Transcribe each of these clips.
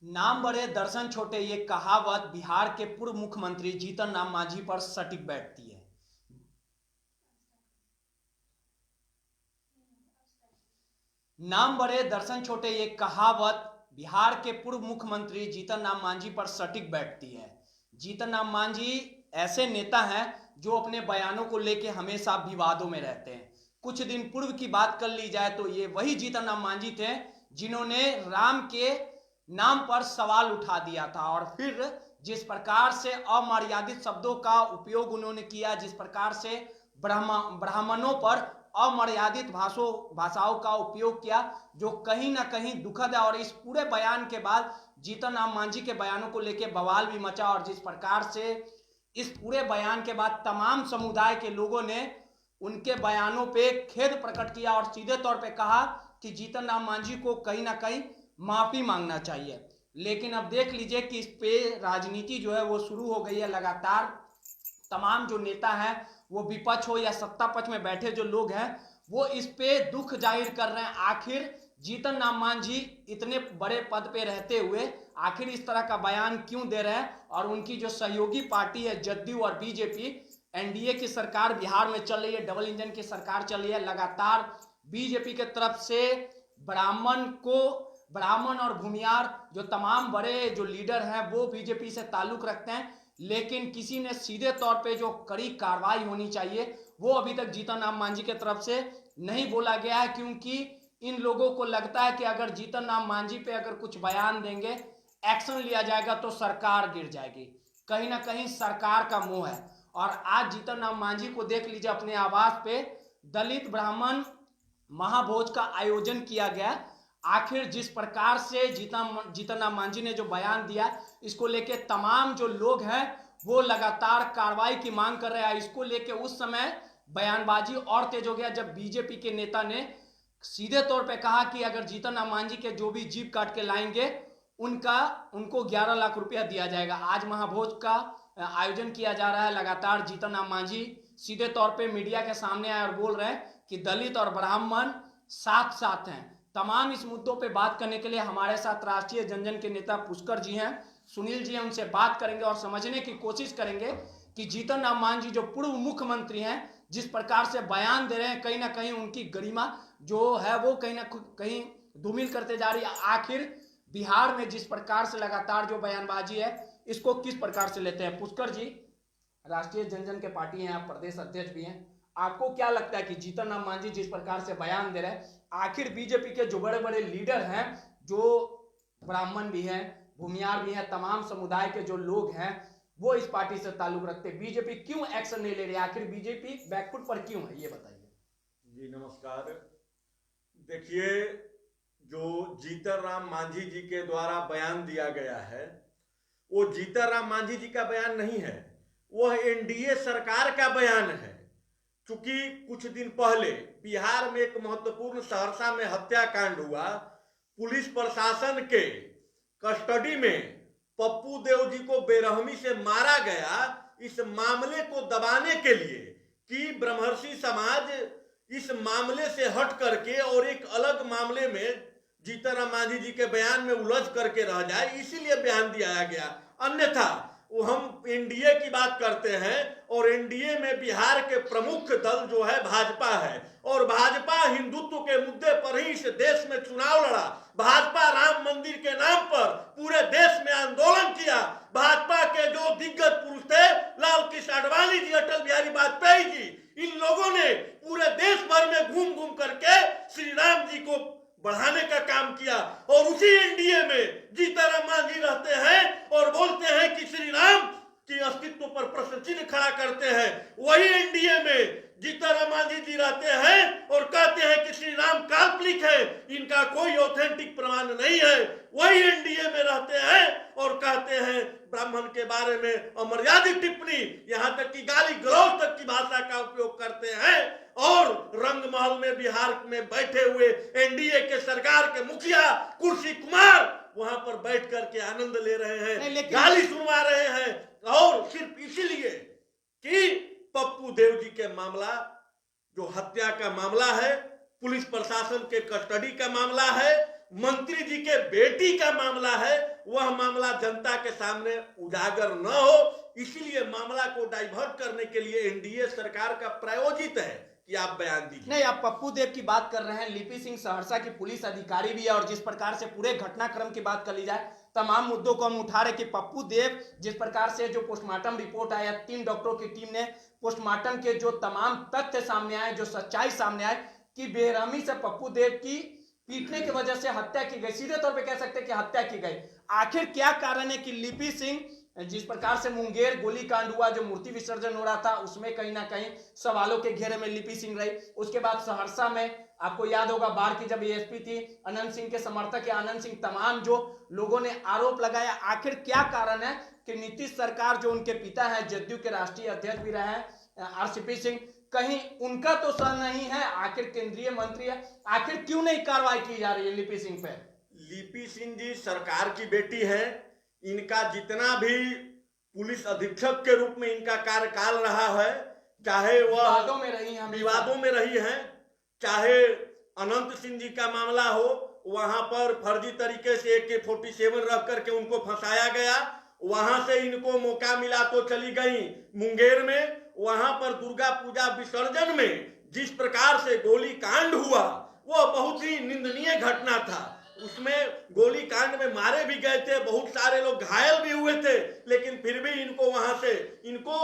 नाम बड़े दर्शन छोटे, ये कहावत बिहार के पूर्व मुख्यमंत्री जीतन राम मांझी पर सटीक बैठती है। नाम बड़े दर्शन छोटे, ये कहावत बिहार के पूर्व मुख्यमंत्री जीतन राम मांझी पर सटीक बैठती है। जीतन राम मांझी ऐसे नेता हैं जो अपने बयानों को लेकर हमेशा विवादों में रहते हैं। कुछ दिन पूर्व की बात कर ली जाए तो ये वही जीतन राम मांझी थे जिन्होंने राम के नाम पर सवाल उठा दिया था, और फिर जिस प्रकार से अमर्यादित शब्दों का उपयोग उन्होंने किया, जिस प्रकार से ब्राह्मणों पर अमर्यादित भाषाओं का उपयोग किया, जो कहीं ना कहीं दुखद है। और इस पूरे बयान के बाद जीतन राम मांझी के बयानों को लेकर बवाल भी मचा, और जिस प्रकार से इस पूरे बयान के बाद तमाम समुदाय के लोगों ने उनके बयानों पे खेद प्रकट किया और सीधे तौर पे कहा कि जीतन राम मांझी को कहीं ना कहीं माफी मांगना चाहिए। लेकिन अब देख लीजिए कि इस पे राजनीति जो है वो शुरू हो गई है। लगातार तमाम जो नेता हैं, वो विपक्ष हो या सत्ता पक्ष में बैठे जो लोग हैं, वो इस पे दुख जाहिर कर रहे हैं। आखिर जीतन राम मांझी इतने बड़े पद पे रहते हुए आखिर इस तरह का बयान क्यों दे रहे हैं, और उनकी जो सहयोगी पार्टी है जदयू और बीजेपी, एनडीए की सरकार बिहार में चल रही है, डबल इंजन की सरकार चल रही है। लगातार बीजेपी के तरफ से ब्राह्मण और भूमियार जो तमाम बड़े जो लीडर हैं वो बीजेपी से ताल्लुक रखते हैं, लेकिन किसी ने सीधे तौर पे जो कड़ी कार्रवाई होनी चाहिए वो अभी तक जीतन राम मांझी के तरफ से नहीं बोला गया है, क्योंकि इन लोगों को लगता है कि अगर जीतन राम मांझी पे अगर कुछ बयान देंगे, एक्शन लिया जाएगा तो सरकार गिर जाएगी। कहीं ना कहीं सरकार का मोह है। और आज जीतन राम मांझी को देख लीजिए, अपने आवास पे दलित ब्राह्मण महाभोज का आयोजन किया गया। आखिर जिस प्रकार से जीतन राम मांझी ने जो बयान दिया, इसको लेके तमाम जो लोग हैं वो लगातार कार्रवाई की मांग कर रहे हैं। इसको लेके उस समय बयानबाजी और तेज हो गया जब बीजेपी के नेता ने सीधे तौर पे कहा कि अगर जीतन राम मांझी के जो भी जीप काट के लाएंगे उनको 11 लाख रुपया दिया जाएगा। आज महाभोज का आयोजन किया जा रहा है। लगातार जीतन राम मांझी सीधे तौर पे मीडिया के सामने आए और बोल रहे हैं कि दलित और ब्राह्मण साथ साथ हैं। तमाम इस मुद्दों पे बात करने के लिए हमारे साथ राष्ट्रीय जनजन के नेता पुष्कर जी हैं, सुनील जी हैं, उनसे बात करेंगे और समझने की कोशिश करेंगे कि जीतन राम मांझी जो पूर्व मुख्यमंत्री हैं, जिस प्रकार से बयान दे रहे हैं, कहीं ना कहीं उनकी गरिमा जो है वो कहीं ना कहीं धूमिल करते जा रही है। आखिर बिहार में जिस प्रकार से लगातार जो बयानबाजी है, इसको किस प्रकार से लेते हैं? पुष्कर जी, राष्ट्रीय जनजन के पार्टी हैं, आप प्रदेश अध्यक्ष भी हैं, आपको क्या लगता है कि जीतन राम मांझी जिस प्रकार से बयान दे रहे हैं, आखिर बीजेपी के जो बड़े बड़े लीडर हैं, जो ब्राह्मण भी हैं, भूमियार भी हैं, तमाम समुदाय के जो लोग हैं, वो इस पार्टी से ताल्लुक रखते हैं, बीजेपी क्यों एक्शन नहीं ले रही? आखिर बीजेपी बैकफुट पर क्यों है, ये बताइए। जी नमस्कार। देखिए, जो जीतन राम मांझी जी के द्वारा बयान दिया गया है वो जीतन राम मांझी जी का बयान नहीं है, वह एनडीए सरकार का बयान है। चूंकि कुछ दिन पहले बिहार में एक महत्वपूर्ण सहरसा में हत्याकांड हुआ, पुलिस प्रशासन के कस्टडी में पप्पू देव जी को बेरहमी से मारा गया। इस मामले को दबाने के लिए कि ब्रह्मर्षि समाज इस मामले से हट करके और एक अलग मामले में जीतन राम मांझी जी के बयान में उलझ करके रह जाए, इसीलिए बयान दिया गया। अन्यथा वो हम एनडीए की बात करते हैं और एनडीए में बिहार के प्रमुख दल जो है भाजपा है, और भाजपा हिंदुत्व के मुद्दे पर ही इस देश में चुनाव लड़ा। भाजपा राम मंदिर के नाम पर पूरे देश में आंदोलन किया। भाजपा के जो दिग्गज पुरुष थे, लाल कृष्ण आडवाणी जी, अटल बिहारी वाजपेयी जी, इन लोगों ने पूरे देश भर में घूम घूम करके श्री राम जी को बढ़ाने का काम किया। और उसी एनडीए में जीतन राम मांझी रहते हैं और बोलते हैं कि श्री राम के अस्तित्व पर प्रश्न चिन्ह खड़ा करते हैं। वही एनडीए में जीतन राम मांझी जी रहते हैं और कहते हैं कि श्री राम काल्पनिक है, इनका कोई ऑथेंटिक प्रमाण नहीं है। वही एनडीए में रहते हैं और कहते हैं ब्राह्मण के बारे में अमर्यादित टिप्पणी, यहां तक कि गाली गलौज तक की भाषा का उपयोग करते हैं। और रंगमहल में बिहार में बैठे हुए एनडीए के सरकार के मुखिया कुर्सी कुमार वहां पर बैठ करके आनंद ले रहे हैं, गाली सुनवा रहे हैं, और सिर्फ इसीलिए कि पप्पू देव जी के मामला, जो हत्या का मामला है, पुलिस प्रशासन के कस्टडी का मामला है, मंत्री जी के बेटी का मामला है, वह मामला जनता के सामने उजागर न हो, इसलिए मामला को डाइवर्ट करने के लिए एनडीए सरकार का प्रायोजित है कि आप बयान दीजिए। नहीं, आप पप्पू देव की बात कर रहे हैं। लिपि सिंह सहरसा की पुलिस अधिकारी भी है, और जिस प्रकार से पूरे घटनाक्रम की बात कर ली जाए, तमाम मुद्दों को हम उठा रहे कि पप्पू देव जिस प्रकार से जो पोस्टमार्टम रिपोर्ट आया, 3 डॉक्टरों की टीम ने पोस्टमार्टम के जो तमाम तथ्य सामने आए, जो सच्चाई सामने आए कि बेरहमी से पप्पू देव की पीटने की वजह से हत्या की गई, सीधे तौर पे कह सकते हैं कि हत्या की गई। आखिर क्या कारण है कि लिपि सिंह, जिस प्रकार से मुंगेर गोलीकांड हुआ, जो मूर्ति विसर्जन हो रहा था, उसमें कहीं ना कहीं सवालों के घेरे में लिपि सिंह रही। उसके बाद सहरसा में आपको याद होगा बाढ़ की जब एएसपी थी, अनंत सिंह के समर्थक या अनंत सिंह, तमाम जो लोगों ने आरोप लगाया। आखिर क्या कारण है कि नीतीश सरकार, जो उनके पिता है, जदयू के राष्ट्रीय अध्यक्ष भी रहे हैं आरसीपी सिंह, कहीं उनका तो सह नहीं है, आखिर केंद्रीय मंत्री है, आखिर क्यों नहीं कार्रवाई की जा रही है लिपि सिंह पे? लिपि सिंह जी सरकार की बेटी है, इनका जितना भी पुलिस अधीक्षक के रूप में इनका कार्यकाल रहा है, चाहे वह विवादों में रही है, चाहे अनंत सिंह जी का मामला हो, वहां पर फर्जी तरीके से AK-47 रख करके उनको फंसाया गया, वहां से इनको मौका मिला तो चली गई मुंगेर में, वहां पर दुर्गा पूजा विसर्जन में जिस प्रकार से गोली कांड हुआ, वह बहुत ही निंदनीय घटना था। उसमें गोली कांड में मारे भी गए थे, बहुत सारे लोग घायल भी हुए थे, लेकिन फिर भी इनको वहां से, इनको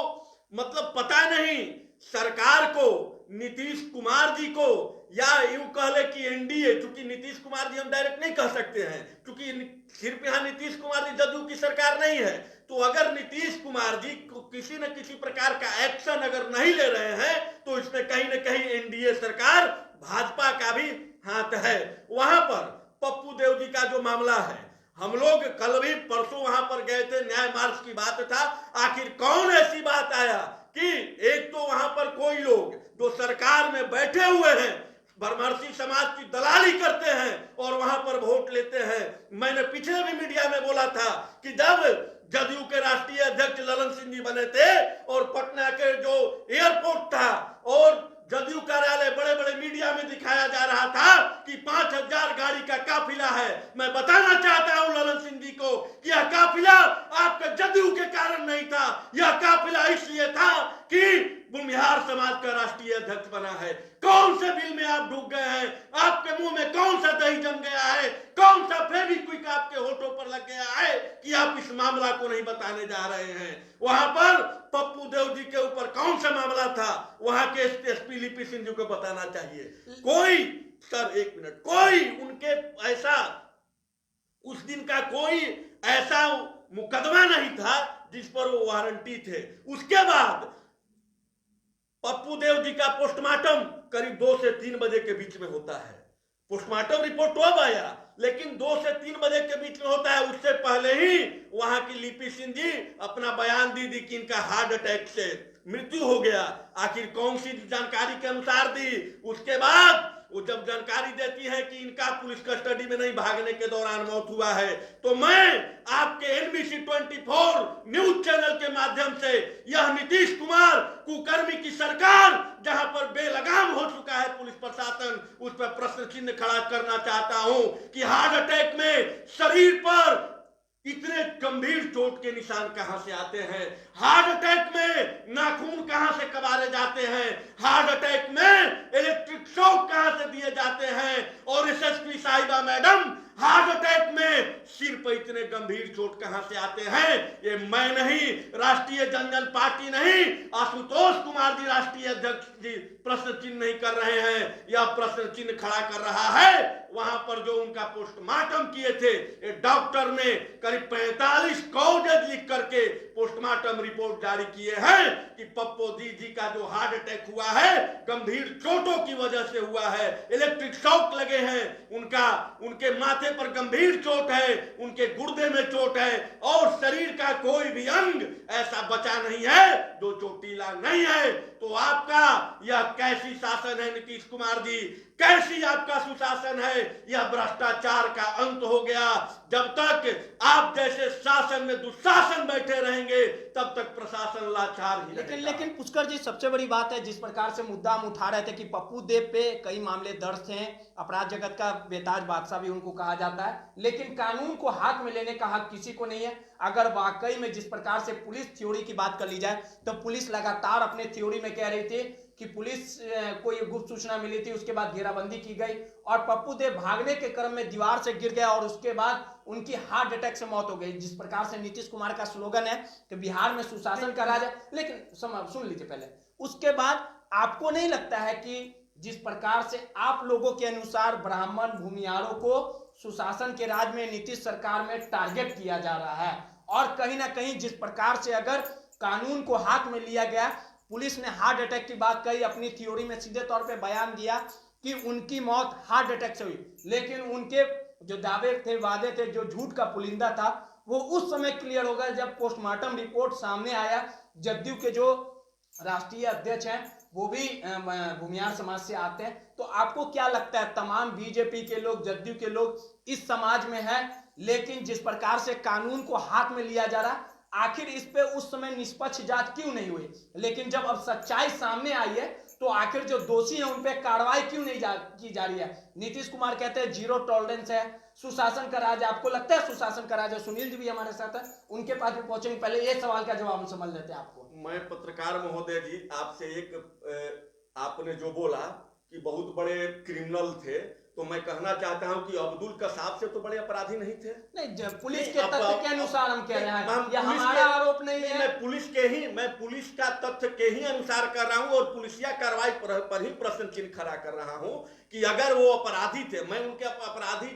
मतलब पता नहीं सरकार को, नीतीश कुमार जी को, या यूं कह ले कि एनडीए, चूंकि नीतीश कुमार जी हम डायरेक्ट नहीं कह सकते हैं, क्योंकि सिर्फ यहाँ नीतीश कुमार जी जदयू की सरकार नहीं है, तो अगर नीतीश कुमार जी किसी न किसी प्रकार का एक्शन अगर नहीं ले रहे हैं, तो इसमें कहीं न कहीं एनडीए सरकार, भाजपा का भी हाथ है। वहां पर पप्पू देव जी का जो मामला है, हम लोग कल भी परसों वहां पर गए थे, न्याय मार्च की बात था। आखिर कौन ऐसी बात आया कि एक तो वहां पर कोई लोग जो सरकार में बैठे हुए हैं, ब्रह्मर्षि समाज की दलाली करते हैं और वहां पर वोट लेते हैं। मैंने पिछले भी मीडिया में बोला था कि जब जदयू के राष्ट्रीय अध्यक्ष ललन सिंह जी बने थे और पटना के जो एयरपोर्ट था और जदयू कार्यालय बड़े बड़े मीडिया में दिखाया जा रहा था कि 5000 गाड़ी का काफिला है, मैं बताना चाहता हूं ललन सिंह जी को कि यह काफिला आपके जदयू के कारण नहीं था, यह काफिला इसलिए था कि भूमिहार समाज का राष्ट्रीय अध्यक्ष बना है। कौन से बिल में आप डूब गए हैं? आपके मुंह में कौन सा दही जम गया है? कौन सा फेविक्विक आपके होठों पर लग गया है कि आप इस मामला को नहीं बताने जा रहे हैं? वहां पर पप्पू देव जी के ऊपर कौन सा मामला था, वहां के एसपी लिपि सिंह जी को बताना चाहिए। कोई, सर एक मिनट, कोई उनके ऐसा, उस दिन का कोई ऐसा मुकदमा नहीं था जिस पर वो वारंटी थे। उसके बाद पप्पू देव जी का पोस्टमार्टम करीब 2 से 3 बजे के बीच में होता है। पोस्टमार्टम रिपोर्ट तो अब आया, लेकिन 2 से 3 बजे के बीच में होता है। उससे पहले ही वहां की लिपि सिंह जी अपना बयान दी कि इनका हार्ट अटैक से मृत्यु हो गया। आखिर कौन सी जानकारी के अनुसार दी? उसके बाद वो जब जानकारी देती है कि इनका पुलिस कस्टडी में नहीं, भागने के दौरान मौत हुआ है, तो मैं आपके NBC 24 न्यूज चैनल के माध्यम से यह नीतीश कुमार कुकर्मी की सरकार, जहां पर बेलगाम हो चुका है पुलिस प्रशासन, उस पर प्रश्न चिन्ह खड़ा करना चाहता हूं कि हार्ट अटैक में शरीर पर इतने गंभीर चोट के निशान कहां से आते हैं? हार्ट अटैक में नाखून कहां से कबारे जाते हैं? हार्ट अटैक में इलेक्ट्रिक शॉक कहां से दिए जाते हैं? और SSP साहिबा मैडम, हार्ट अटैक में सिर पर इतने गंभीर चोट कहां से आते हैं? ये मैं नहीं, राष्ट्रीय जनजन पार्टी नहीं, आशुतोष कुमार जी राष्ट्रीय अध्यक्ष जी प्रश्न चिन्ह नहीं कर रहे हैं, यह प्रश्न चिन्ह खड़ा कर रहा है वहां पर जो उनका पोस्टमार्टम किए थे। एक डॉक्टर ने करीब 45 काउजेज लिख करके पोस्टमार्टम रिपोर्ट जारी किए हैं कि पप्पू जी का जो हार्ट अटैक हुआ है गंभीर चोटों की वजह से हुआ है, इलेक्ट्रिक शॉक लगे हैं, उनके माथे पर गंभीर चोट है, उनके गुर्दे में चोट है और शरीर का कोई भी अंग ऐसा बचा नहीं है जो चोटीला नहीं है। तो आपका यह कैसी शासन है नीतीश कुमार जी? कैसी आपका सुशासन है? यह भ्रष्टाचार का अंत हो गया। जब तक आप जैसे शासन में दुशासन बैठे रहेंगे तब तक प्रशासन लाचार ही रहेगा। लेकिन पुष्कर जी, सबसे बड़ी बात है जिस प्रकार से मुद्दा हम उठा रहे थे कि पप्पू देव पे कई मामले दर्ज थे, अपराध जगत का बेताज बादशाह भी उनको कहा जाता है, लेकिन कानून को हाथ में लेने का हक किसी को नहीं है। अगर वाकई में जिस प्रकार से पुलिस थ्योरी की बात कर ली जाए तो पुलिस लगातार अपने थ्योरी में कह रही थी कि पुलिस को ये गुप्त सूचना मिली थी, उसके बाद घेराबंदी की गई और पप्पू देव भागने के क्रम में दीवार से गिर गया और उसके बाद उनकी हार्ट अटैक से मौत हो गई। जिस प्रकार से नीतीश कुमार का स्लोगन है कि बिहार में सुशासन का राज है, लेकिन सुन लीजिए पहले, उसके बाद आपको नहीं लगता है कि जिस प्रकार से आप लोगों के अनुसार ब्राह्मण भूमिहारों को सुशासन के राज में नीतीश सरकार में टारगेट किया जा रहा है और कहीं ना कहीं जिस प्रकार से अगर कानून को हाथ में लिया गया, पुलिस ने हार्ट अटैक की बात कही, अपनी थ्योरी में सीधे तौर पे बयान दिया कि उनकी मौत हार्ट अटैक से हुई, लेकिन उनके जो दावे थे, वादे थे, जो झूठ का पुलिंदा था, वो उस समय क्लियर हो गया जब पोस्टमार्टम रिपोर्ट सामने आया। जदयू के जो राष्ट्रीय अध्यक्ष हैं वो भी भूमिहार समाज से आते हैं। तो आपको क्या लगता है, तमाम बीजेपी के लोग, जदयू के लोग इस समाज में हैं, लेकिन जिस प्रकार से कानून को हाथ में लिया जा रहा, आखिर इस पे उस समय निष्पक्ष जांच क्यों नहीं हुई? लेकिन जब अब सच्चाई सामने आई है तो आखिर जो दोषी हैं उन पे कार्रवाई क्यों नहीं की जा रही है? नीतीश कुमार कहते हैं जीरो टॉलरेंस है, सुशासन का राज है। आपको लगता है सुशासन का राज है? सुनील जी भी हमारे साथ है, उनके पास भी पहुंचेंगे, पहले ये सवाल का जवाब हम समझ लेते हैं आपको। मैं पत्रकार महोदय जी आपसे एक आपने जो बोला कि बहुत बड़े क्रिमिनल थे, तो मैं कहना चाहता हूं कि अब्दुल कसाब से तो बड़े अपराधी नहीं थे। नहीं, पुलिस के तथ्य के अनुसार हम कह रहे हैं, यह पुलिस हमारा आरोप नहीं है। मैं पुलिस का तथ्य के ही अनुसार कर रहा हूं और पुलिसिया कार्रवाई पर ही प्रश्न चिन्ह खड़ा कर रहा हूं कि अगर वो अपराधी थे, मैं उनके अपराधी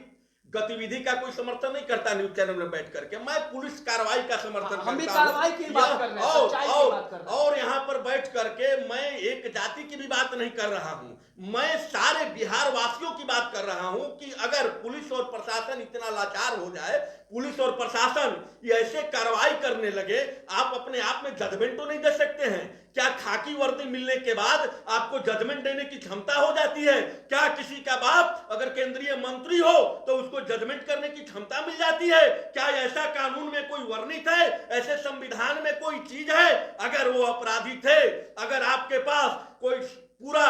गतिविधि का कोई समर्थन नहीं करता न्यूज चैनल में बैठ करके, मैं पुलिस कार्रवाई का समर्थन हम भी करता हूं। कार्रवाई की बात कर रहे हैं, सच्चाई की बात कर रहे हैं। और यहाँ पर बैठ करके मैं एक जाति की भी बात नहीं कर रहा हूं, मैं सारे बिहार वासियों की बात कर रहा हूं कि अगर पुलिस और प्रशासन इतना लाचार हो जाए, पुलिस और प्रशासन ये ऐसे कार्रवाई करने लगे, आप अपने आप में जजमेंट तो नहीं दे सकते हैं? क्या खाकी वर्दी मिलने के बाद आपको जजमेंट देने की क्षमता हो जाती है? क्या किसी का बाप अगर केंद्रीय मंत्री हो तो उसको जजमेंट करने की क्षमता मिल जाती है? क्या ऐसा कानून में कोई वर्णित है? ऐसे संविधान में कोई चीज है? अगर वो अपराधी थे, अगर आपके पास कोई पूरा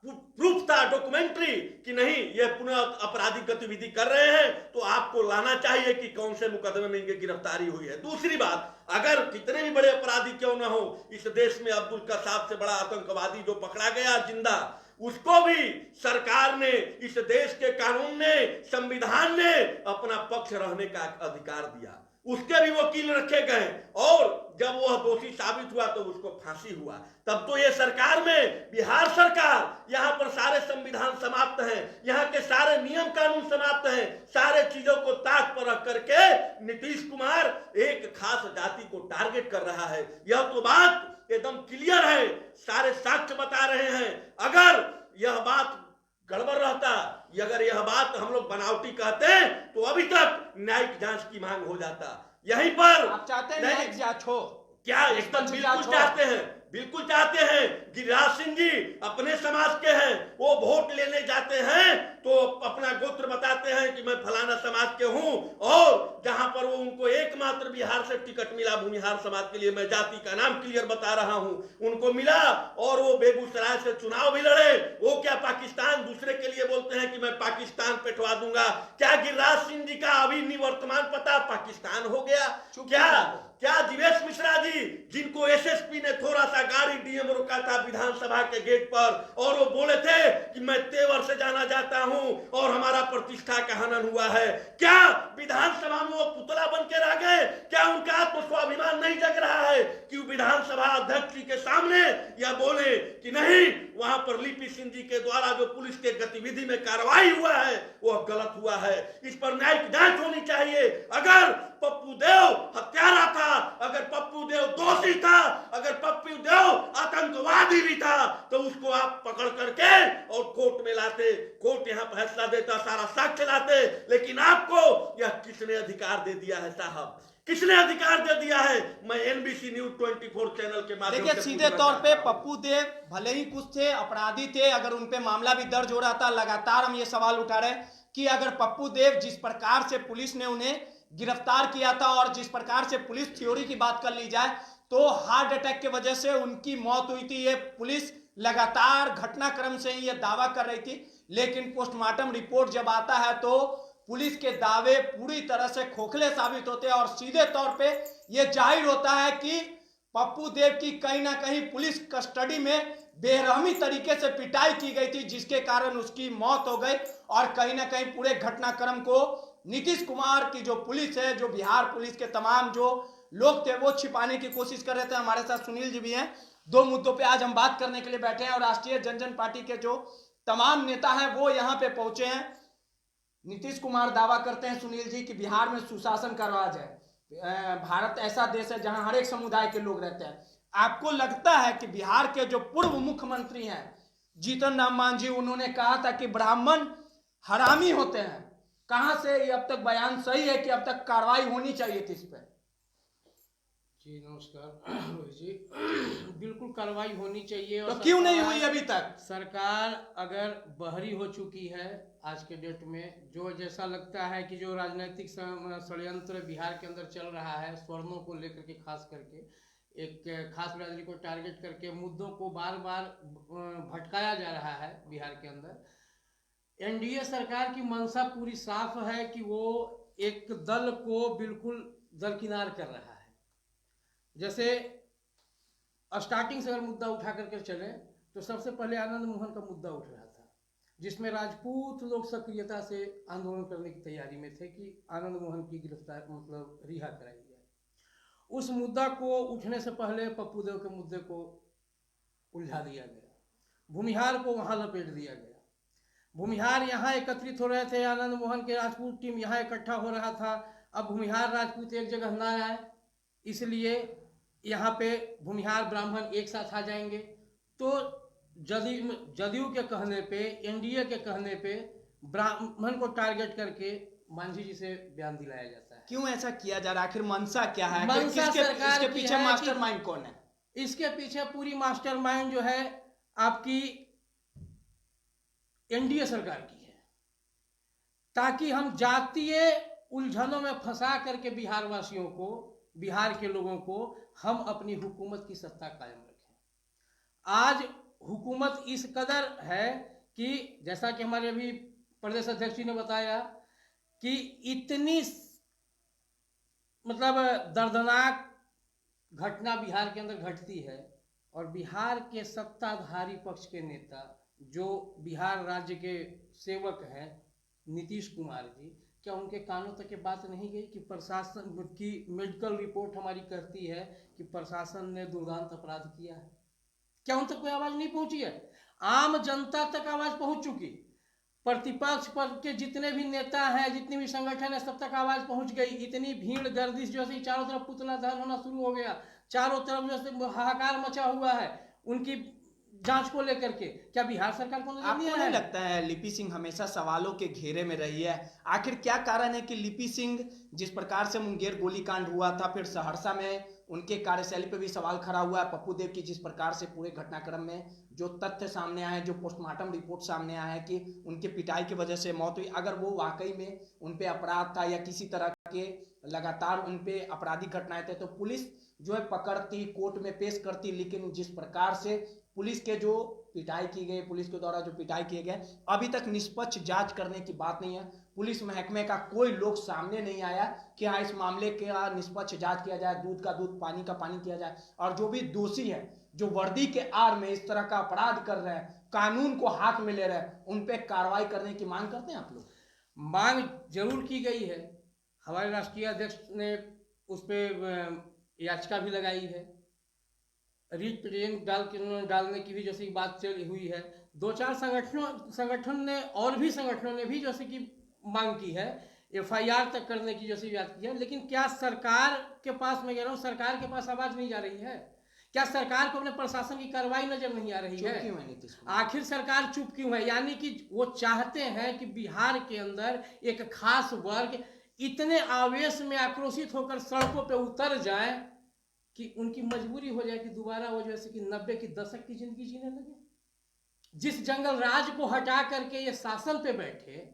प्रूफ था, डॉक्यूमेंट्री कि नहीं ये पुनः आपराधिक गतिविधि कर रहे हैं, तो आपको लाना चाहिए कि कौन से मुकदमे में इनकी गिरफ्तारी हुई है। दूसरी बात, अगर कितने भी बड़े अपराधी क्यों ना हो, इस देश में अब्दुल कसाब से बड़ा आतंकवादी जो पकड़ा गया जिंदा, उसको भी सरकार ने, इस देश के कानून ने, संविधान ने अपना पक्ष रहने का अधिकार दिया, उसके भी वकील रखे गए और जब वह दोषी साबित हुआ तो उसको फांसी हुआ। तब तो ये सरकार में, बिहार सरकार, यहाँ पर सारे संविधान समाप्त हैं, यहाँ के सारे नियम कानून समाप्त हैं, सारे चीजों को ताक पर रख करके नीतीश कुमार एक खास जाति को टारगेट कर रहा है। यह तो बात एकदम क्लियर है, सारे साक्ष्य बता रहे हैं। अगर यह बात गड़बड़ रहता, अगर यह बात हम लोग बनावटी कहते हैं तो अभी तक न्यायिक जांच की मांग हो जाता। यहीं पर आप चाहते हैं न्यायिक जांच हो? क्या? एकदम बिल्कुल चाहते हैं, बिल्कुल चाहते हैं। गिरिराज सिंह जी अपने समाज के हैं, वो वोट लेने जाते हैं तो अपना गोत्र बताते हैं कि मैं फलाना समाज के हूं, और जहां पर वो उनको एकमात्र बिहार से टिकट मिला भूमिहार समाज के लिए, मैं जाति का नाम क्लियर बता रहा हूं, उनको मिला और वो बेगूसराय से चुनाव भी लड़े। वो क्या पाकिस्तान दूसरे के लिए बोलते हैं कि मैं पाकिस्तान पेटवा दूंगा? क्या गिरिराज सिंह जी का अभी निवर्तमान पता पाकिस्तान हो गया? क्या जीवेश मिश्रा जी, जिनको एसएसपी ने थोड़ा सा गाड़ी डीएम रोका था विधानसभा के गेट पर और वो बोले थे कि मैं तेवर से जाना चाहता हूं और हमारा प्रतिष्ठा का हनन हुआ है, क्या विधानसभा में वो पुतला बन के रह गए? क्या उनका आत्मस्वाभिमान नहीं जग रहा है कि विधानसभा अध्यक्ष जी के सामने या बोले कि नहीं, वहां पर लिपि सिंह जी के द्वारा जो पुलिस के गतिविधि में कार्रवाई हुआ है वह गलत हुआ है, इस पर न्यायिक जांच होनी चाहिए। अगर पप्पू देव हत्यारा था, अगर पप्पू देव दोषी था, अगर पप्पू देव आतंकवादी भी था, तो उसको आप पकड़ करके और कोर्ट में लाते, कोर्ट यहाँ फैसला देता, सारा साक्ष्य लाते। लेकिन आपको यह किसने अधिकार दे दिया है साहब? किसने अधिकार दे दिया है? मैं एनबीसी न्यूज 24 चैनल के माध्यम देखिए से सीधे पूछना तौर पे चाहता हूं। पप्पू देव भले ही कुछ थे, अपराधी थे, अगर उन पे मामला भी दर्ज हो रहा था, लगातार हम ये सवाल उठा रहे हैं कि अगर पप्पू देव जिस प्रकार से पुलिस ने उन्हें गिरफ्तार किया था और जिस प्रकार से पुलिस थ्योरी की बात कर ली जाए तो हार्ट अटैक की वजह से उनकी मौत हुई थी, ये पुलिस लगातार घटनाक्रम से ही ये दावा कर रही थी। लेकिन पोस्टमार्टम रिपोर्ट जब आता है तो पुलिस के दावे पूरी तरह से खोखले साबित होते हैं और सीधे तौर पे यह जाहिर होता है कि पप्पू देव की कहीं ना कहीं पुलिस कस्टडी में बेरहमी तरीके से पिटाई की गई थी, जिसके कारण उसकी मौत हो गई। और कहीं ना कहीं पूरे घटनाक्रम को नीतीश कुमार की जो पुलिस है, जो बिहार पुलिस के तमाम जो लोग थे, वो छिपाने की कोशिश कर रहे थे। हमारे साथ सुनील जी भी हैं। दो मुद्दों पे आज हम बात करने के लिए बैठे हैं और राष्ट्रीय जनजन पार्टी के जो तमाम नेता हैं वो यहाँ पे पहुंचे हैं। नीतीश कुमार दावा करते हैं सुनील जी कि बिहार में सुशासन का राज है, भारत ऐसा देश है जहां हर एक समुदाय के लोग रहते हैं। आपको लगता है कि बिहार के जो पूर्व मुख्यमंत्री हैं जीतन राम मांझी, उन्होंने कहा था कि ब्राह्मण हरामी होते हैं, कहां से ये अब तक बयान सही है कि अब तक कार्रवाई होनी चाहिए थी इस पर? जी नमस्कार रोहित जी। बिल्कुल कार्रवाई होनी चाहिए। और तो क्यों नहीं हुई अभी तक? सरकार अगर बहरी हो चुकी है आज के डेट में, जो जैसा लगता है कि जो राजनीतिक षड्यंत्र बिहार के अंदर चल रहा है स्वर्णों को लेकर के, खास करके एक खास बिरादरी को टारगेट करके मुद्दों को बार बार भटकाया जा रहा है बिहार के अंदर। एनडीए सरकार की मंशा पूरी साफ है कि वो एक दल को बिल्कुल दरकिनार कर रहा है। जैसे स्टार्टिंग से अगर मुद्दा उठा करके चले तो सबसे पहले आनंद मोहन का मुद्दा उठ रहा था, जिसमें राजपूत लोग सक्रियता से आंदोलन करने की तैयारी में थे कि आनंद मोहन की गिरफ्तार मतलब रिहा कराई जाए। उस मुद्दा को उठने से पहले पप्पू देव के मुद्दे को उलझा दिया गया, भूमिहार को वहां लपेट दिया गया। भूमिहार यहाँ एकत्रित हो रहे थे, आनंद मोहन के राजपूत टीम यहाँ इकट्ठा हो रहा था। अब भूमिहार राजपूत एक जगह ना आए, इसलिए यहाँ पे भूमिहार ब्राह्मण एक साथ आ जाएंगे। तो जदयू के कहने पे, एनडीए के कहने पे ब्राह्मण को टारगेट करके मांझी जी से बयान दिलाया जाता है। क्यों ऐसा किया जा रहा है? आखिर मंशा क्या है? मंशा सरकार इसके की पीछे है मास्टरमाइंड कौन है? इसके पीछे पूरी मास्टरमाइंड जो है आपकी एनडीए सरकार की है, ताकि हम जातीय उलझनों में फंसा करके बिहार वासियों को, बिहार के लोगों को हम अपनी हुकूमत की सत्ता कायम रखें। आज हुकूमत इस कदर है कि जैसा कि हमारे अभी प्रदेश अध्यक्ष जी ने बताया कि इतनी मतलब दर्दनाक घटना बिहार के अंदर घटती है और बिहार के सत्ताधारी पक्ष के नेता जो बिहार राज्य के सेवक हैं नीतीश कुमार जी, क्या उनके कानों तक ये बात नहीं गई कि प्रशासन की मेडिकल रिपोर्ट हमारी कहती है कि प्रशासन ने दुर्दांत अपराध किया है? क्या उन तक कोई आवाज नहीं पहुंची है? आम जनता तक आवाज पहुंच चुकी। प्रतिपक्ष पर के जितने भी नेता हैं, जितने भी संगठन है, सब तक आवाज पहुंच गई। इतनी भीड़ गर्दिश जो है चारों तरफ पुतला दहन होना शुरू हो गया, चारों तरफ जो है हाहाकार मचा हुआ है उनकी जांच को लेकर के। क्या बिहार सरकार को आपको नहीं लगता है लिपि सिंह हमेशा सवालों के घेरे में रही है? आखिर क्या कारण है कि लिपि सिंह, जिस प्रकार से मुंगेर गोलीकांड हुआ था, फिर सहरसा में उनके कार्यशैली पे भी सवाल खड़ा हुआ है, पप्पू देव की जिस प्रकार से पूरे घटनाक्रम में जो तथ्य सामने आए, जो पोस्टमार्टम रिपोर्ट सामने आया है कि उनके पिटाई की वजह से मौत हुई, अगर वो वाकई में उन पे अपराध था या किसी तरह के लगातार उन पे आपराधिक घटनाएं थे तो पुलिस जो है पकड़ती, कोर्ट में पेश करती। लेकिन जिस प्रकार से पुलिस के जो पिटाई की गई, पुलिस के द्वारा जो पिटाई किए गए, अभी तक निष्पक्ष जांच करने की बात नहीं है। पुलिस महकमे का कोई लोग सामने नहीं आया कि हाँ इस मामले का निष्पक्ष जांच किया जाए, दूध का दूध पानी का पानी किया जाए। और जो भी दोषी है, जो वर्दी के आड़ में इस तरह का अपराध कर रहे हैं, कानून को हाथ में ले रहे हैं, उन पे कार्रवाई करने की मांग करते हैं आप लोग? मांग जरूर की गई है। हमारे राष्ट्रीय अध्यक्ष ने उस पर याचिका भी लगाई है, रीट पिटीशन डालने की भी जैसे बात चली हुई है। दो चार संगठन ने और भी संगठनों ने भी जैसे कि मांग की है, एफआईआर तक करने की जैसी बात की है। लेकिन क्या सरकार के पास, मैं कह रहा हूँ सरकार के पास आवाज नहीं जा रही है? क्या सरकार को अपने प्रशासन की कार्रवाई नजर नहीं आ रही है? आखिर सरकार चुप क्यों है? यानी कि वो चाहते हैं कि बिहार के अंदर एक खास वर्ग, इतने आवेश में आक्रोशित होकर सड़कों पे उतर जाएं कि उनकी मजबूरी हो जाए कि दोबारा वो जैसे कि 90 की दशक की जिंदगी जीने लगे। जिस जंगल राज को हटा करके ये शासन पे बैठे,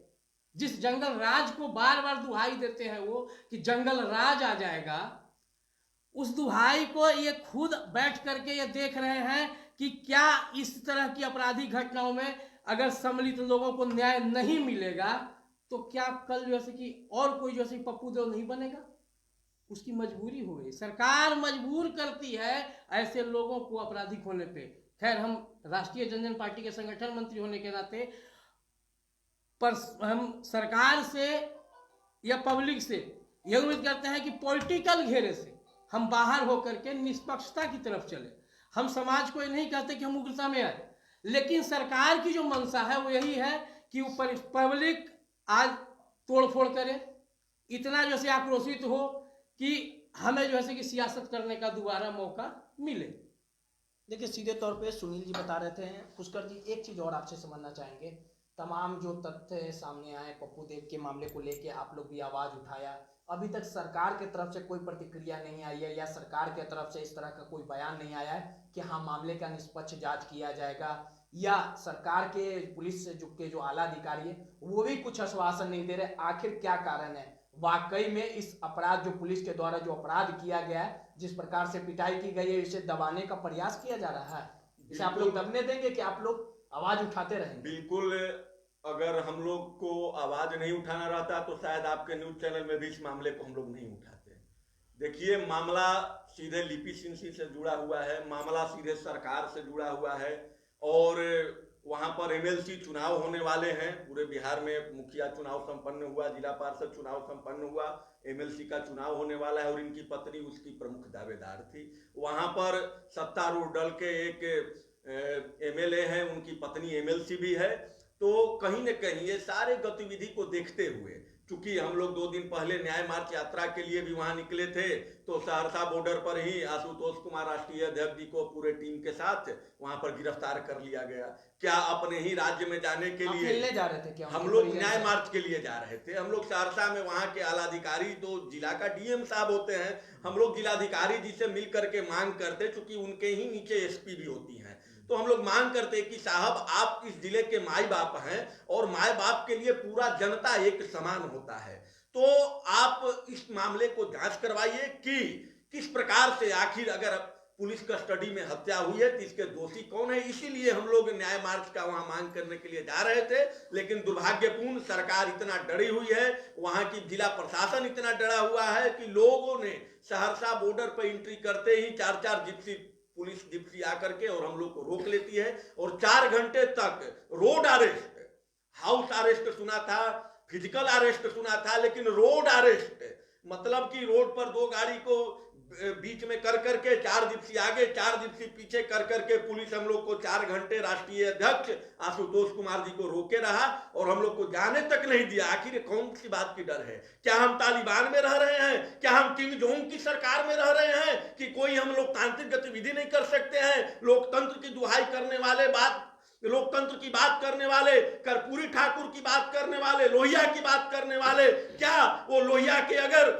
जिस जंगल राज को बार बार दुहाई देते हैं वो कि जंगल राज आ जाएगा, उस दुहाई को ये खुद बैठ करके ये देख रहे हैं कि क्या इस तरह की आपराधिक घटनाओं में अगर सम्मिलित लोगों को न्याय नहीं मिलेगा तो क्या कल जैसे कि और कोई जैसे पप्पू देव नहीं बनेगा। उसकी मजबूरी हो गई, सरकार मजबूर करती है ऐसे लोगों को आपराधिक होने पे। खैर, हम राष्ट्रीय जनजन पार्टी के संगठन मंत्री होने के नाते पर हम सरकार से या पब्लिक से यह उम्मीद करते हैं कि पॉलिटिकल घेरे से हम बाहर होकर के निष्पक्षता की तरफ चले। हम समाज को ये नहीं कहते कि हम उग्रता में आए, लेकिन सरकार की जो मंशा है वो यही है कि ऊपर पब्लिक आज तोड़फोड़ करे, इतना जो है आक्रोशित हो कि हमें जो है कि सियासत करने का दोबारा मौका मिले। देखिए, सीधे तौर पे सुनील जी बता रहे थे। पुष्कर जी, एक चीज और आपसे समझना चाहेंगे। तमाम जो तथ्य सामने आए पप्पू देव के मामले को लेके, आप लोग भी आवाज उठाया, अभी तक सरकार की तरफ से कोई प्रतिक्रिया नहीं आई है या सरकार की तरफ से इस तरह का कोई बयान नहीं आया है कि हाँ मामले का निष्पक्ष जांच किया जाएगा, या सरकार के पुलिस के जो आला अधिकारी है वो भी कुछ आश्वासन नहीं दे रहे। आखिर क्या कारण है? वाकई में इस अपराध जो पुलिस के द्वारा जो अपराध किया गया है, जिस प्रकार से पिटाई की गई है, इसे दबाने का प्रयास किया जा रहा है, इसे आप लोग दबने देंगे कि आप लोग आवाज उठाते रहेंगे? बिल्कुल, अगर हम लोग को आवाज नहीं उठाना रहता तो शायद आपके न्यूज चैनल में भी इस मामले को हम लोग नहीं उठाते। देखिए, मामला सीधे लिपि सिंसी से जुड़ा हुआ है, मामला सीधे सरकार से जुड़ा हुआ है, और वहां पर एमएलसी चुनाव होने वाले हैं। पूरे बिहार में मुखिया चुनाव संपन्न हुआ, जिला पार्षद चुनाव संपन्न हुआ, एमएलसी का चुनाव होने वाला है, और इनकी पत्नी उसकी प्रमुख दावेदार थी। वहां पर सत्तारूढ़ दल के एक एमएलए हैं, उनकी पत्नी एमएलसी भी है। तो कहीं न कहीं ये सारे गतिविधि को देखते हुए, चूंकि हम लोग 2 दिन पहले न्याय मार्च यात्रा के लिए भी वहां निकले थे, तो सहरसा बॉर्डर पर ही आशुतोष कुमार राष्ट्रीय अध्यक्ष जी को पूरे टीम के साथ वहां पर गिरफ्तार कर लिया गया। क्या अपने ही राज्य में जाने के लिए जा रहे थे? क्या हम लोग न्याय मार्च के लिए जा रहे थे? हम लोग सहरसा में वहां के आला अधिकारी, तो जिला का डीएम साहब होते हैं, हम लोग जिलाधिकारी जी से मिल करके मांग करते, चूंकि उनके ही नीचे एसपी भी होती है, तो हम लोग मांग करते कि साहब, आप इस जिले के माई बाप हैं और माई बाप के लिए पूरा जनता एक समान होता है, तो आप इस मामले को जांच करवाइए कि किस प्रकार से आखिर अगर पुलिस कस्टडी में हत्या हुई है तो इसके दोषी कौन है। इसीलिए हम लोग न्याय मार्च का वहां मांग करने के लिए जा रहे थे, लेकिन दुर्भाग्यपूर्ण सरकार इतना डरी हुई है, वहां की जिला प्रशासन इतना डरा हुआ है कि लोगों ने सहरसा बॉर्डर पर एंट्री करते ही 4-4 जिप्सी पुलिस जिप्सी आकर के और हम लोग को रोक लेती है, और 4 घंटे तक रोड अरेस्ट, हाउस अरेस्ट सुना था, फिजिकल अरेस्ट सुना था, लेकिन रोड अरेस्ट मतलब कि रोड पर 2 गाड़ी को बीच में कर करके 4 जिप्सी आगे 4 जिप्सी पीछे कर करके पुलिस हम लोग को 4 घंटे राष्ट्रीय अध्यक्ष आशुतोष कुमार जी को रोके रहा और हम लोग को जाने तक नहीं दिया। आखिर कौन सी बात की डर है? क्या हम तालिबान में रह रहे हैं? क्या हम किंग जोंग की सरकार में रह रहे हैं कि कोई हम लोकतांत्रिक गतिविधि नहीं कर सकते हैं? लोकतंत्र की दुहाई करने वाले, लोकतंत्र की बात करने वाले, कर्पूरी ठाकुर की बात करने वाले, लोहिया की बात करने वाले, क्या वो लोहिया के अगर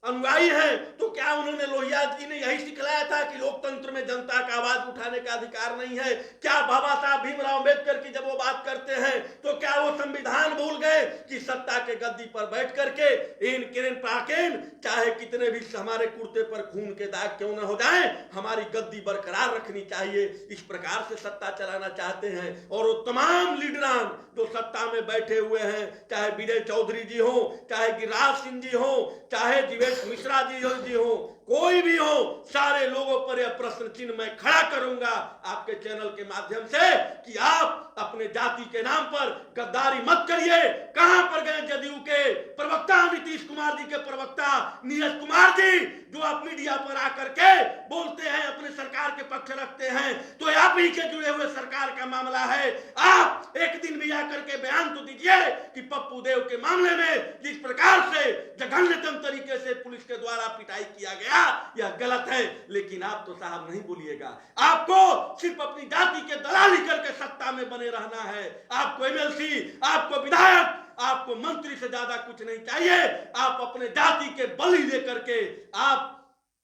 अनुयायी हैं तो क्या उन्होंने लोहिया जी ने यही सिखलाया था कि लोकतंत्र में जनता का आवाज उठाने का अधिकार नहीं है? क्या बाबा साहब भीमराव अंबेडकर की जब वो बात करते हैं तो क्या वो संविधान भूल गए कि सत्ता के गद्दी पर बैठ करके इन किरण पाकेन चाहे कितने भी हमारे कुर्ते पर खून के दाग क्यों न हो जाए, हमारी गद्दी बरकरार रखनी चाहिए, इस प्रकार से सत्ता चलाना चाहते हैं। और वो तमाम लीडरान जो सत्ता में बैठे हुए हैं, चाहे विजय चौधरी जी हो, चाहे गिरिराज सिंह जी हो, चाहे जीवेश मिश्रा जी हो, कोई भी हो, सारे लोगों पर यह प्रश्न चिन्ह मैं खड़ा करूंगा आपके चैनल के माध्यम से कि आप अपने जाति के नाम पर गद्दारी मत करिए। कहां पर गए जदयू के प्रवक्ता, नीतीश कुमार जी के प्रवक्ता नीरज कुमार जी, जो आप मीडिया पर आकर के बोलते हैं, अपने सरकार के पक्ष रखते हैं, तो आप ही के जुड़े हुए सरकार का मामला है। आप एक दिन भी आकर के बयान तो दीजिए कि पप्पू देव के मामले में जिस प्रकार से जघन्यतम तरीके से पुलिस के द्वारा पिटाई किया गया, यह गलत है। लेकिन आप तो साहब नहीं बोलिएगा, आपको सिर्फ अपनी जाति के दलाली करके सत्ता में बने रहना है। आपको एमएलसी, आपको विधायक, आपको मंत्री से ज्यादा कुछ नहीं चाहिए। आप अपने जाति के बलि देकर के आप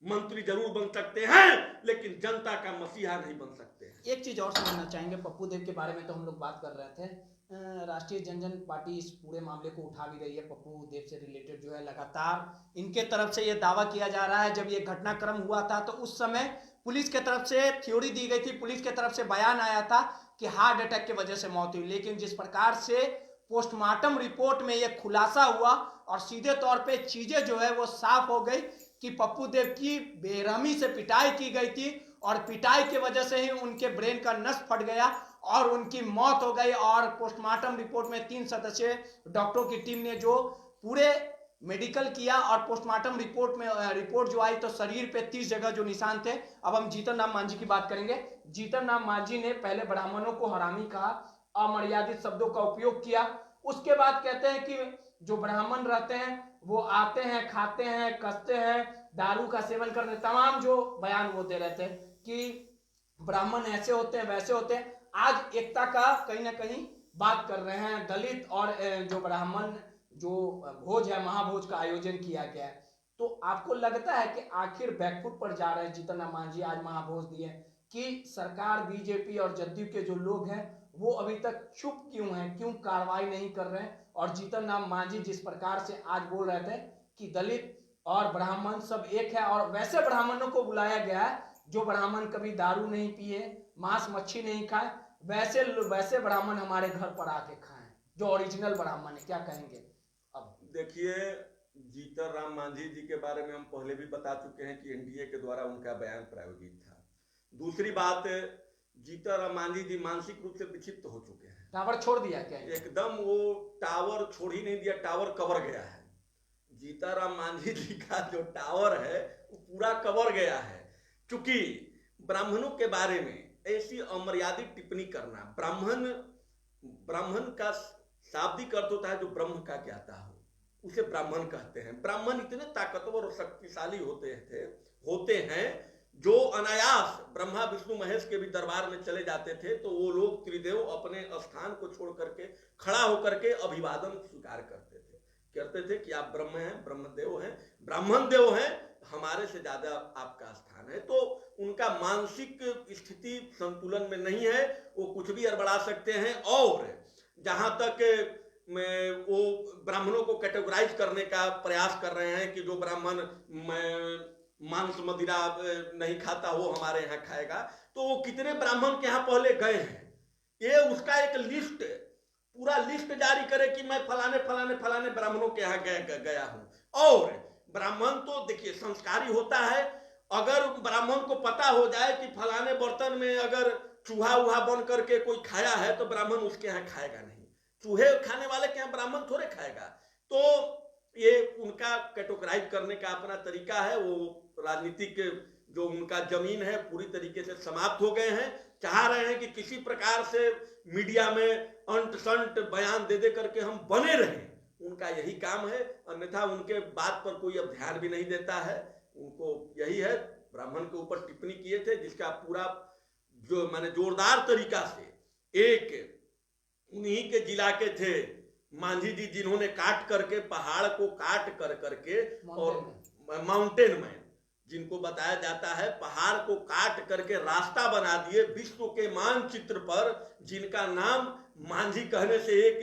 मंत्री जरूर बन सकते हैं, लेकिन जनता का मसीहा नहीं बन सकते हैं। एक चीज और समझना चाहेंगे, पप्पू देव के बारे में तो हम लोग बात कर रहे थे, राष्ट्रीय जनजन पार्टी इस पूरे मामले को उठा भी रही है। पप्पू देव से रिलेटेड जो है लगातार इनके तरफ से ये दावा किया जा रहा है, जब ये घटनाक्रम हुआ था तो उस समय पुलिस के तरफ से थ्योरी दी गई थी, पुलिस के तरफ से बयान आया था कि हार्ट अटैक की वजह से मौत हुई। लेकिन जिस प्रकार से पोस्टमार्टम रिपोर्ट में यह खुलासा हुआ और सीधे तौर पे चीजें जो है वो साफ हो गई कि पप्पू देव की बेरहमी से पिटाई की गई थी और पिटाई की वजह से ही उनके ब्रेन का नस फट गया और उनकी मौत हो गई। और पोस्टमार्टम रिपोर्ट में 3 सदस्यीय डॉक्टरों की टीम ने जो पूरे मेडिकल किया और पोस्टमार्टम रिपोर्ट जो आई तो शरीर पे 30 जगह जो निशान थे। अब हम जीतन राम मांझी की बात करेंगे। जीतन राम मांझी ने पहले ब्राह्मणों को हरामी कहा, अमर्यादित शब्दों का उपयोग किया, उसके बाद कहते हैं कि जो ब्राह्मण रहते हैं वो आते हैं, खाते हैं, कसते हैं, दारू का सेवन करते, तमाम जो बयान वो दे रहे थे कि ब्राह्मण ऐसे होते हैं वैसे होते हैं। आज एकता का कहीं ना कहीं बात कर रहे हैं। दलित और जो ब्राह्मण जो भोज है, महाभोज का आयोजन किया गया है, तो आपको लगता है कि आखिर बैकफुट पर जा रहे हैं जीतन राम मांझी आज महाभोज दिए कि सरकार, बीजेपी और जदयू के जो लोग हैं वो अभी तक चुप क्यों हैं, क्यों कार्रवाई नहीं कर रहे हैं? और जीतन राम मांझी जिस प्रकार से आज बोल रहे थे कि दलित और ब्राह्मण सब एक है और वैसे ब्राह्मणों को बुलाया गया है जो ब्राह्मण कभी दारू नहीं पिए, मांस मच्छी नहीं खाए, वैसे ब्राह्मण हमारे घर पर आके खाएं जो ओरिजिनल ब्राह्मण है, क्या कहेंगे? अब देखिए, जीतन राम मांझी जी के बारे में हम पहले भी बता चुके हैं कि एनडीए के द्वारा उनका बयान प्रायोगिक था। दूसरी बात, जीतन राम मांझी जी मानसिक रूप से विक्षिप्त हो चुके हैं। टावर छोड़ दिया क्या? एकदम वो टावर छोड़ ही नहीं दिया, टावर कवर गया है। जीतन राम मांझी जी का जो टावर है वो पूरा कवर गया है। चूंकि ब्राह्मणों के बारे में ऐसी अमर्यादित टिप्पणी करना, ब्राह्मण का शाब्दिक अर्थ होता है जो ब्रह्म का ज्ञाता हो, उसे ब्राह्मण कहते हैं। ब्राह्मण इतने ताकतवर और शक्तिशाली होते हैं जो अनायास ब्रह्मा विष्णु महेश के भी दरबार में चले जाते थे तो वो लोग त्रिदेव अपने स्थान को छोड़ करके खड़ा होकर के अभिवादन स्वीकार करते थे कि आप ब्रह्म हैं, ब्रह्मदेव हैं, ब्राह्मण देव हैं, हमारे से ज्यादा आपका स्थान है। तो उनका मानसिक स्थिति संतुलन में नहीं है, वो कुछ भी अड़बड़ा सकते हैं। और जहां तक वो ब्राह्मणों को कैटेगराइज करने का प्रयास कर रहे हैं कि जो ब्राह्मण मांस मदिरा नहीं खाता वो हमारे यहाँ खाएगा, तो वो कितने ब्राह्मण के यहाँ पहले गए हैं, ये उसका एक लिस्ट, पूरा लिस्ट जारी करे कि मैं फलाने फलाने फलाने ब्राह्मणों के यहाँ गया हूं। और ब्राह्मण तो देखिए संस्कारी होता है, अगर ब्राह्मण को पता हो जाए कि फलाने बर्तन में अगर चूहा उहा बन करके कोई खाया है तो ब्राह्मण उसके यहाँ खाएगा नहीं, चूहे खाने वाले के यहाँ ब्राह्मण थोड़े खाएगा। तो ये उनका कैटेगराइज करने का अपना तरीका है। वो राजनीतिक जो उनका जमीन है पूरी तरीके से समाप्त हो गए हैं, चाह रहे हैं कि किसी प्रकार से मीडिया में अंट संट बयान दे करके हम बने रहें, उनका यही काम है। अन्यथा उनके बात पर कोई अब ध्यान भी नहीं देता है, उनको यही है। ब्राह्मण के ऊपर टिप्पणी किए थे जिसका पूरा जो माने जोरदार तरीका से, एक उन्हीं के जिला के थे मांझी जी जिन्होंने काट करके पहाड़ को काट कर करके और माउंटेन मैन जिनको बताया जाता है पहाड़ को काट करके रास्ता बना दिए विश्व के मानचित्र पर, जिनका नाम मांझी कहने से एक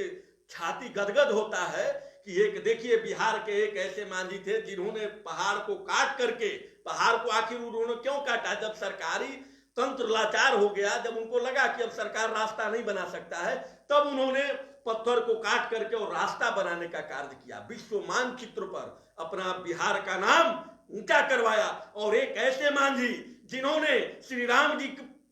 छाती गदगद होता है कि एक देखिए बिहार के एक ऐसे मांझी थे जिन्होंने पहाड़ को काट करके, पहाड़ को आखिर उन्होंने क्यों काटा, जब सरकारी तंत्र लाचार हो गया, जब उनको लगा कि अब सरकार रास्ता नहीं बना सकता है, तब उन्होंने पत्थर को काट करके और रास्ता बनाने का कार्य किया, विश्व मानचित्र पर अपना बिहार का नाम ऊंचा करवाया। और एक ऐसे मांझी जिन्होंने श्री राम जी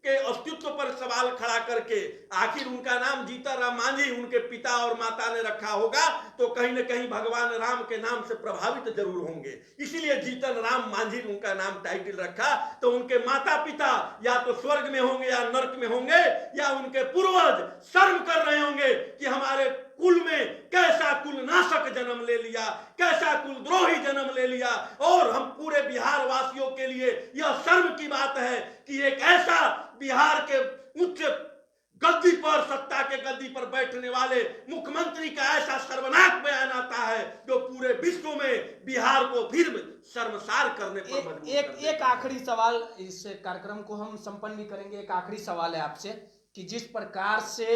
के अस्तित्व पर सवाल खड़ा करके, आखिर उनका नाम जीतन राम मांझी उनके पिता और माता ने रखा होगा तो कहीं न कहीं भगवान राम के नाम से प्रभावित जरूर होंगे, इसलिए जीतन राम मांझी उनका नाम टाइटल रखा। तो उनके माता पिता या तो स्वर्ग में होंगे या नरक में होंगे, या उनके पूर्वज शर्म कर रहे होंगे कि हमारे कुल में कैसा कुल नाशक जन्म ले लिया, कैसा कुल द्रोही जन्म ले लिया। और हम पूरे बिहार वासियों के लिए यह शर्म की बात है कि एक ऐसा बिहार के उच्च गद्दी पर, सत्ता के गद्दी पर बैठने वाले मुख्यमंत्री का ऐसा सर्वनाक बयान आता है जो पूरे विश्व में बिहार को फिर शर्मसार करने पर मजबूर कर एक देता एक है। आखिरी सवाल, इस कार्यक्रम को हम संपन्न भी करेंगे। एक आखिरी सवाल है आपसे कि जिस प्रकार से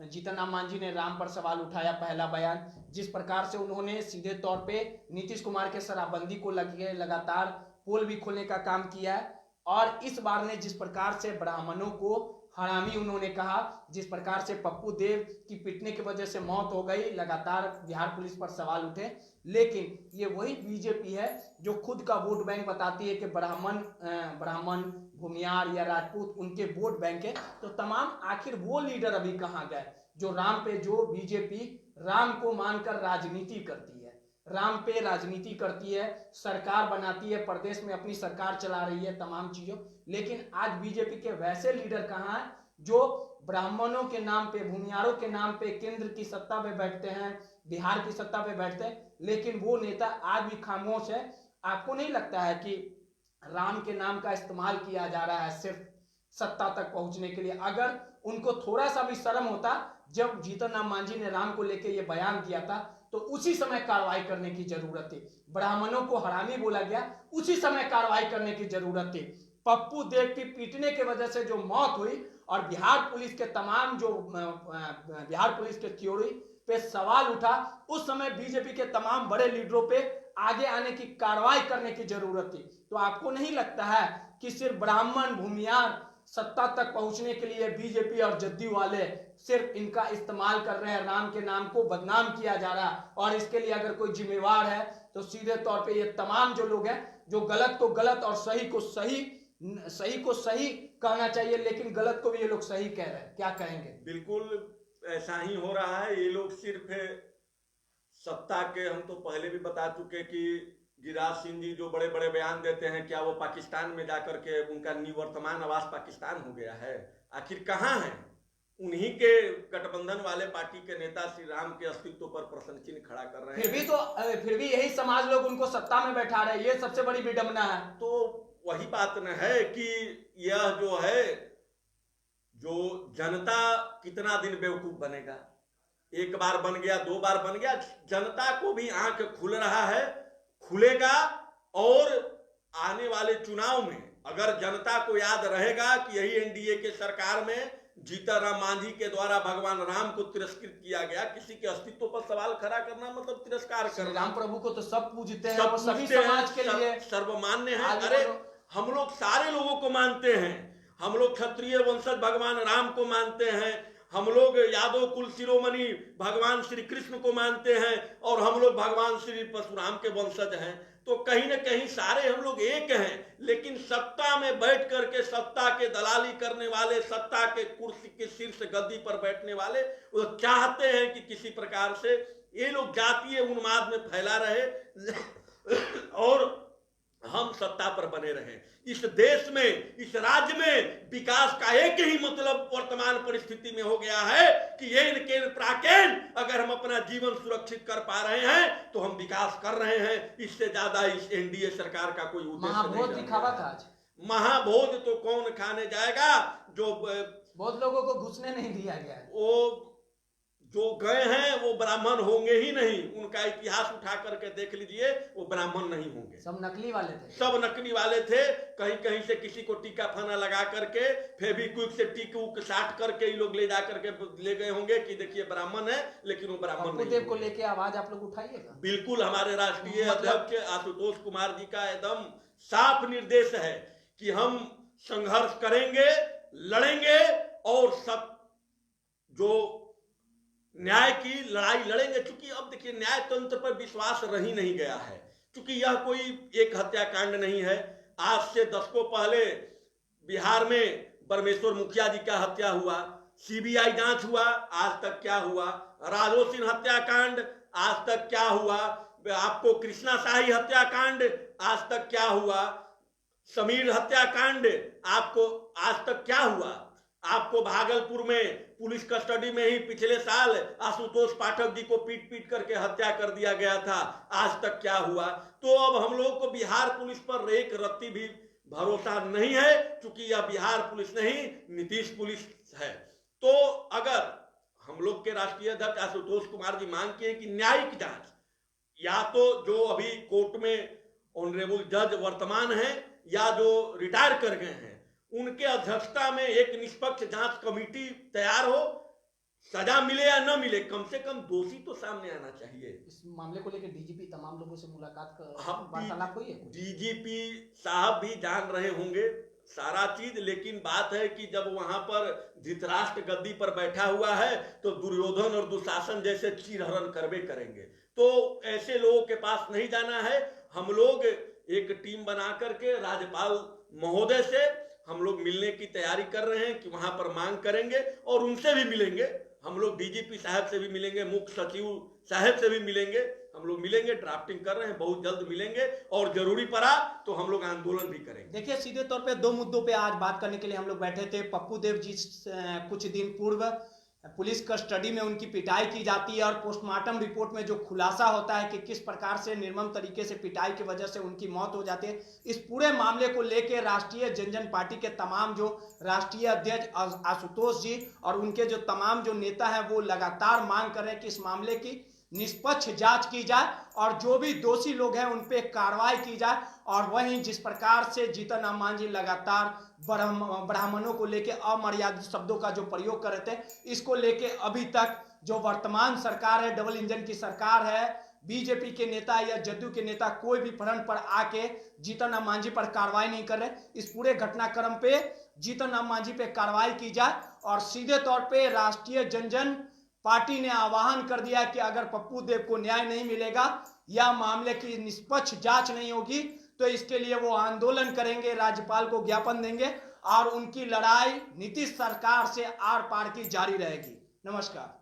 जीतन राम मांझी ने राम पर सवाल उठाया, पहला बयान, जिस प्रकार से उन्होंने सीधे तौर पे नीतीश कुमार के शराबबंदी को लगे लगातार पोल भी खोलने का काम किया है, और इस बार ने जिस प्रकार से ब्राह्मणों को हरामी उन्होंने कहा, जिस प्रकार से पप्पू देव की पिटने की वजह से मौत हो गई, लगातार बिहार पुलिस पर सवाल उठे, लेकिन ये वही बीजेपी है जो खुद का वोट बैंक बताती है कि ब्राह्मण भूमियार या राजपूत उनके वोट बैंक है। तो तमाम आखिर वो लीडर अभी कहाँ गए जो राम पे, जो बीजेपी राम को मानकर राजनीति करती है, राम पे राजनीति करती है, सरकार बनाती है, प्रदेश में अपनी सरकार चला रही है, तमाम चीजों, लेकिन आज बीजेपी के वैसे लीडर कहाँ हैं जो ब्राह्मणों के नाम पे, भूमियारों के नाम पे केंद्र की सत्ता पे बैठते हैं, बिहार की सत्ता पे बैठते हैं, लेकिन वो नेता आज भी खामोश है। आपको नहीं लगता है कि राम के नाम का इस्तेमाल किया जा रहा है सिर्फ सत्ता तक पहुंचने के लिए? अगर उनको थोड़ा सा भी शर्म होता, जब जीतन राम मांझी ने राम को लेकर यह बयान दिया था तो उसी समय कार्रवाई करने की जरूरत थी। ब्राह्मणों को हरामी बोला गया, उसी समय कार्रवाई करने की जरूरत थी। पप्पू देव की पीटने की वजह से जो मौत हुई और बिहार पुलिस के तमाम जो बिहार पुलिस के थ्योरी पे सवाल उठा, उस समय बीजेपी के तमाम बड़े लीडरों पे आगे आने की कार्रवाई करने की जरूरत थी। तो आपको नहीं लगता है कि सिर्फ ब्राह्मण भूमियार सत्ता तक पहुंचने के लिए बीजेपी और जदयू वाले सिर्फ इनका इस्तेमाल कर रहे हैं, राम के नाम को बदनाम किया जा रहा है, और इसके लिए अगर कोई जिम्मेवार है तो सीधे तौर पे ये तमाम जो लोग हैं जो गलत को गलत और सही को सही कहना चाहिए, लेकिन गलत को भी ये लोग सही कह रहे हैं, क्या कहेंगे? बिल्कुल ऐसा ही हो रहा है। ये लोग सिर्फ सत्ता के, हम तो पहले भी बता चुके कि गिरिराज सिंह जी जो बड़े बड़े बयान देते हैं, क्या वो पाकिस्तान में जाकर के उनका निवर्तमान आवास पाकिस्तान हो गया है? आखिर कहाँ है? उन्हीं के गठबंधन वाले पार्टी के नेता श्री राम के अस्तित्व पर प्रश्न चिन्ह खड़ा कर रहे हैं। फिर भी यही समाज लोग उनको सत्ता में बैठा रहे हैं, ये सबसे बड़ी विडंबना है। तो वही बात न है कि यह जो है, जो जनता कितना दिन बेवकूफ बनेगा? एक बार बन गया, दो बार बन गया, जनता को भी आंख खुल रहा है, खुलेगा। और आने वाले चुनाव में अगर जनता को याद रहेगा कि यही एनडीए के सरकार में जीतन राम मांझी के द्वारा भगवान राम को तिरस्कृत किया गया, किसी के अस्तित्व पर सवाल खड़ा करना मतलब तिरस्कार करना। राम प्रभु को तो सब पूजते हैं, सब वो सभी पूजते समाज के हैं, लिए सर्वमान्य है। अरे हम लोग सारे लोगों को मानते हैं, हम लोग क्षत्रिय वंशज भगवान राम को मानते हैं, हम लोग यादव कुल शिरोमणि भगवान श्री कृष्ण को मानते हैं, और हम लोग भगवान श्री परशुराम के वंशज हैं। तो कहीं न कहीं सारे हम लोग एक हैं, लेकिन सत्ता में बैठ करके सत्ता के दलाली करने वाले, सत्ता के कुर्सी के शीर्ष गद्दी पर बैठने वाले, वो चाहते हैं कि किसी प्रकार से ये लोग जातीय उन्माद में फैला रहे और हम सत्ता पर बने रहे। इस देश में, इस राज्य में विकास का एक ही मतलब वर्तमान परिस्थिति में हो गया है कि येन केन प्राकेन, अगर हम अपना जीवन सुरक्षित कर पा रहे हैं तो हम विकास कर रहे हैं। इससे ज्यादा इस एनडीए सरकार का कोई उद्देश्य महाभोज दिखावा था आज। महाभोज तो कौन खाने जाएगा? जो बहुत लोगों को घुसने नहीं दिया गया है। वो जो गए हैं वो ब्राह्मण होंगे ही नहीं। उनका इतिहास उठा करके देख लीजिए, वो ब्राह्मण नहीं होंगे, सब नकली वाले थे, सब नकली वाले थे। कहीं कहीं से किसी को टीका फना लगा करके, फेविक्विक से टीकू साट करके ये लोग ले जा करके ले गए होंगे कि देखिए ब्राह्मण है, लेकिन वो ब्राह्मण नहीं। देव को लेके आवाज आप लोग उठाइएगा। बिल्कुल, हमारे राष्ट्रीय अध्यक्ष आशुतोष कुमार जी का एकदम साफ निर्देश है कि हम संघर्ष करेंगे, लड़ेंगे, और सब जो न्याय की लड़ाई लड़ेंगे। क्योंकि अब देखिए न्याय तंत्र पर विश्वास रही नहीं गया है, क्योंकि यह कोई एक हत्याकांड नहीं है। आज से दशकों पहले बिहार में परमेश्वर मुखिया जी का हत्या हुआ, सीबीआई जांच हुआ, आज तक क्या हुआ? राजो सिंह हत्याकांड, आज तक क्या हुआ? आपको कृष्णा शाही हत्याकांड, आज तक क्या हुआ? समीर हत्याकांड, आपको आज तक क्या हुआ? आपको भागलपुर में पुलिस कस्टडी में ही पिछले साल आशुतोष पाठक जी को पीट पीट करके हत्या कर दिया गया था, आज तक क्या हुआ? तो अब हम लोग को बिहार पुलिस पर एक रत्ती भी भरोसा नहीं है, क्योंकि यह बिहार पुलिस नहीं नीतीश पुलिस है। तो अगर हम लोग के राष्ट्रीय अध्यक्ष आशुतोष कुमार जी मांग किए कि न्यायिक जांच, या तो जो अभी कोर्ट में ऑनरेबल जज वर्तमान हैं या जो रिटायर कर गए हैं, उनके अध्यक्षता में एक निष्पक्ष जांच कमेटी तैयार हो, सजा मिले या न मिले, कम से कम दोषी तो सामने आना चाहिए। इस मामले को लेकर डीजीपी तमाम लोगों से मुलाकात कर हम वार्तालाप हुई है? डीजीपी साहब भी जान रहे होंगे सारा चीज, लेकिन बात है कि जब वहां पर धृतराष्ट्र गद्दी पर बैठा हुआ है तो दुर्योधन और दुशासन जैसे चीरहरण करबे करेंगे, तो ऐसे लोगों के पास नहीं जाना है। हम लोग एक टीम बना करके राज्यपाल महोदय से हम लोग मिलने की तैयारी कर रहे हैं कि वहां पर मांग करेंगे और उनसे भी मिलेंगे। हम लोग डीजीपी साहब से भी मिलेंगे, मुख्य सचिव साहब से भी मिलेंगे, हम लोग मिलेंगे, ड्राफ्टिंग कर रहे हैं, बहुत जल्द मिलेंगे और जरूरी पड़ा तो हम लोग आंदोलन भी करेंगे। देखिए, सीधे तौर पे दो मुद्दों पे आज बात करने के लिए हम लोग बैठे थे। पप्पू देव जी कुछ दिन पूर्व पुलिस कस्टडी में उनकी पिटाई की जाती है और पोस्टमार्टम रिपोर्ट में जो खुलासा होता है कि किस प्रकार से निर्मम तरीके से पिटाई की वजह से उनकी मौत हो जाती है, इस पूरे मामले को लेकर राष्ट्रीय जनजन पार्टी के तमाम जो राष्ट्रीय अध्यक्ष आशुतोष जी और उनके जो तमाम जो नेता हैं वो लगातार मांग कर रहे हैं कि इस मामले की निष्पक्ष जांच की जाए और जो भी दोषी लोग हैं उन पे कार्रवाई की जाए। और वहीं जिस प्रकार से जीतन राम मांझी लगातार ब्राह्मणों को लेके अमर्यादित शब्दों का जो प्रयोग कर रहे थे, इसको लेके अभी तक जो वर्तमान सरकार है, डबल इंजन की सरकार है, बीजेपी के नेता या जदयू के नेता कोई भी फ्रंट पर आके जीतन राम मांझी पर कार्रवाई नहीं कर रहे। इस पूरे घटनाक्रम पे जीतन राम मांझी पे कार्रवाई की जाए और सीधे तौर पे राष्ट्रीय जनजन पार्टी ने आह्वान कर दिया कि अगर पप्पू देव को न्याय नहीं मिलेगा या मामले की निष्पक्ष जांच नहीं होगी तो इसके लिए वो आंदोलन करेंगे, राज्यपाल को ज्ञापन देंगे और उनकी लड़ाई नीतीश सरकार से आर पार की जारी रहेगी। नमस्कार।